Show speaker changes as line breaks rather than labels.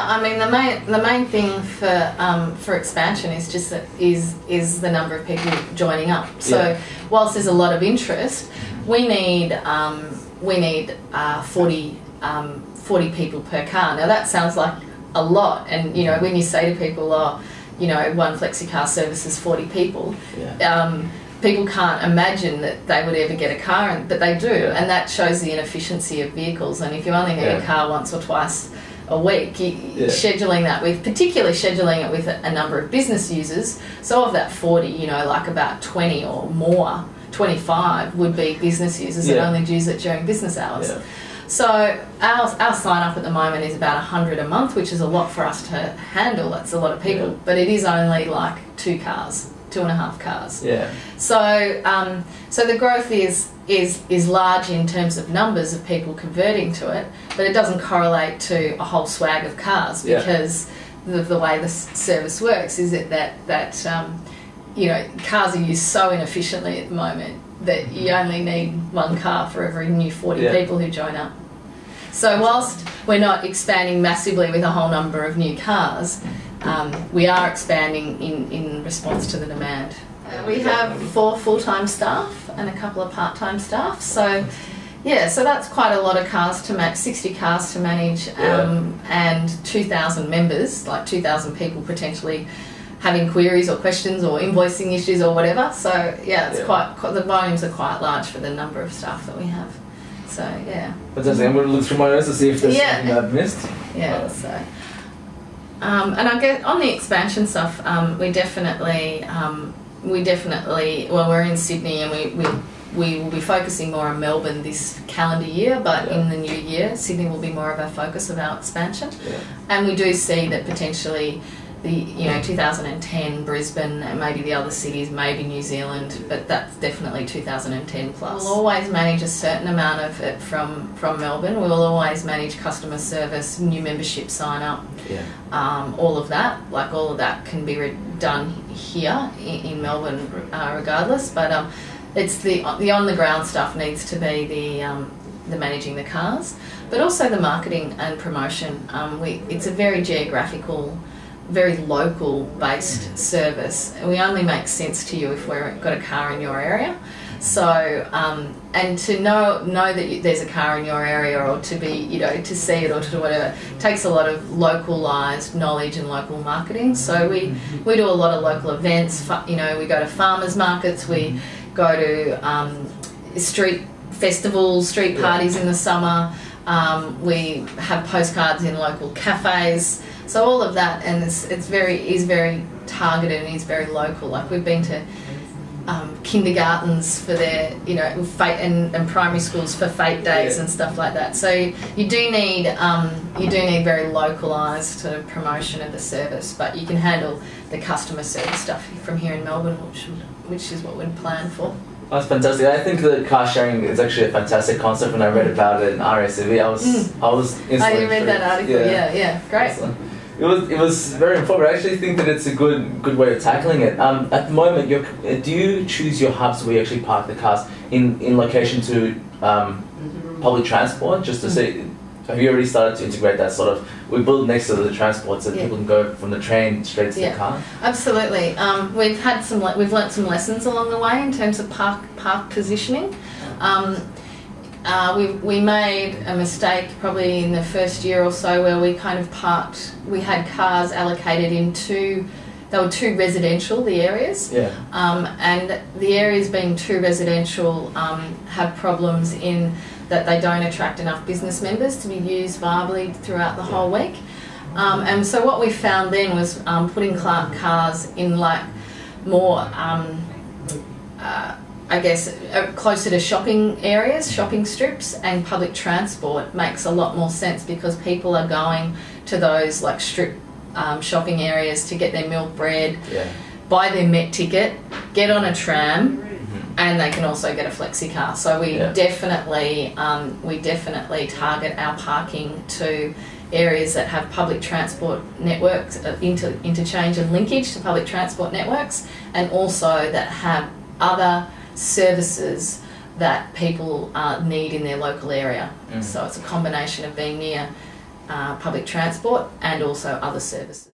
Yeah, I mean the main thing for expansion is just that is the number of people joining up. So whilst there's a lot of interest, we need 40 people per car. Now that sounds like a lot, and you know when you say to people, oh, you know, one Flexicar services 40 people. People can't imagine that they would ever get a car, but they do, and that shows the inefficiency of vehicles. And if you only need a car once or twice a week, scheduling that with, particularly scheduling it with a number of business users, so of that 40, you know, like about 20 or more, 25 would be business users that only use it during business hours. So our sign up at the moment is about 100 a month, which is a lot for us to handle. That's a lot of people, but it is only like 2.5 cars. So the growth is large in terms of numbers of people converting to it, but it doesn't correlate to a whole swag of cars because the way the service works is that you know, cars are used so inefficiently at the moment that you only need one car for every new 40 people who join up. So whilst we're not expanding massively with a whole number of new cars, we are expanding in response to the demand. We have 4 full-time staff and a couple of part-time staff. So yeah, so that's quite a lot of cars to manage, 60 cars to manage, and 2,000 members, like 2,000 people potentially having queries or questions or invoicing issues or whatever. So yeah, it's quite the volumes are quite large for the number of staff that we have. So yeah.
Fantastic. I'm going to look through my notes to see if there's something I've missed.
Yeah. So. And I guess on the expansion stuff, we definitely, well, we're in Sydney, and we will be focusing more on Melbourne this calendar year, but in the new year, Sydney will be more of our focus of our expansion. And we do see that potentially the 2010 Brisbane and maybe the other cities, maybe New Zealand, but that's definitely 2010 plus. We'll always manage a certain amount of it from Melbourne. We'll always manage customer service, new membership sign up, all of that. Like all of that can be done here in Melbourne regardless, but it's the on the ground stuff needs to be the managing the cars, but also the marketing and promotion. It's a very geographical, very local based service. We only make sense to you if we've got a car in your area. So and to know that there's a car in your area, or to be, you know, to see it or to do whatever, takes a lot of localized knowledge and local marketing. So we do a lot of local events. You know, we go to farmers markets, we go to street festivals, street parties in the summer. We have postcards in local cafes. So all of that, and is very targeted and is very local. Like we've been to kindergartens for their, you know, fate and primary schools for fate days and stuff like that. So you do need very localised sort of promotion of the service, but you can handle the customer service stuff from here in Melbourne, which is what we'd plan for.
That's fantastic. I think the car sharing is actually a fantastic concept. When I read about it in RSCV, I was instantly.
Oh, you read that article? Yeah, great.
Excellent. It was very informative. I actually think that it's a good way of tackling it. At the moment, do you choose your hubs where you actually park the cars in location to public transport, just to see? Have you already started to integrate that sort of? We build next to the transport so that people can go from the train straight to the car. Absolutely.
We've learnt some lessons along the way in terms of park positioning. We made a mistake probably in the first year or so where we kind of we had cars allocated they were too residential, the areas. And the areas being too residential have problems in that they don't attract enough business members to be used viably throughout the whole week. And so what we found then was putting cars in like more I guess closer to shopping areas, shopping strips, and public transport makes a lot more sense because people are going to those like strip shopping areas to get their milk bread, buy their Met ticket, get on a tram, and they can also get a Flexicar. So we definitely target our parking to areas that have public transport networks, interchange and linkage to public transport networks, and also that have other services that people need in their local area. So it's a combination of being near public transport and also other services.